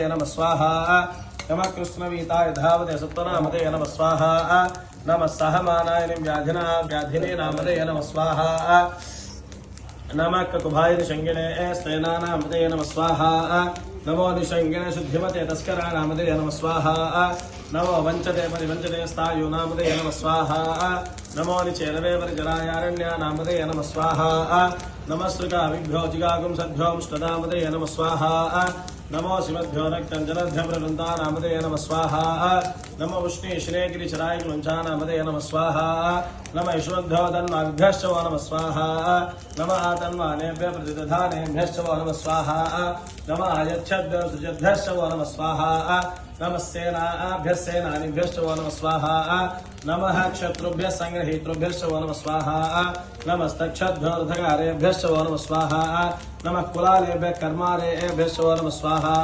नमः स्वाहा नमः कृष्णवीताय धावते सत्वनामते नमः स्वाहा नमः सहमानाय व्याधिने नामते नमः स्वाहा नमः ककुभाय निषंगिणे स्तेनानामते नमः स्वाहा नमो निषंगिणे शुद्धिमते तस्करानामते नमः स्वाहा नमो वंचते परिवंचते स्थायु नामते नमः स्वाहा नमो निचेरवे परिजरायारण्यानामते नमः स्वाहा नमः सृगा विभ्यो जिगागुं सद्भ्यो मुष्टदामते नमः स्वाहा नमो शिवभ्यो रक्तञ्जनभ्य प्रवृन्दानामते नमः स्वाहा नमो उष्णीश्ने गिरिचराय क्लुञ्चानामते नमः स्वाहा नमः ईश्वरभ्यो तन्माभ्यश्च वो नमः स्वाहा नमः तन्मानेभ्य प्रतिदधानेभ्यश्च वो नमः स्वाहा नमः आयच्छद्भ्यो सुजद्भ्यश्च वो नमः स्वाहा नमः सेनाभ्यश्च वो नमः स्वाहा नमः क्षत्रुभ्यः संग्रहीतृभ्यश्च वो नमः स्वाहा नमस्तक्षद्भ्यो रथकारेभ्यश्च वो नमः स्वाहा नमः कुलालेभ्यः कर्मारेभ्यश्च वो नमः स्वाहा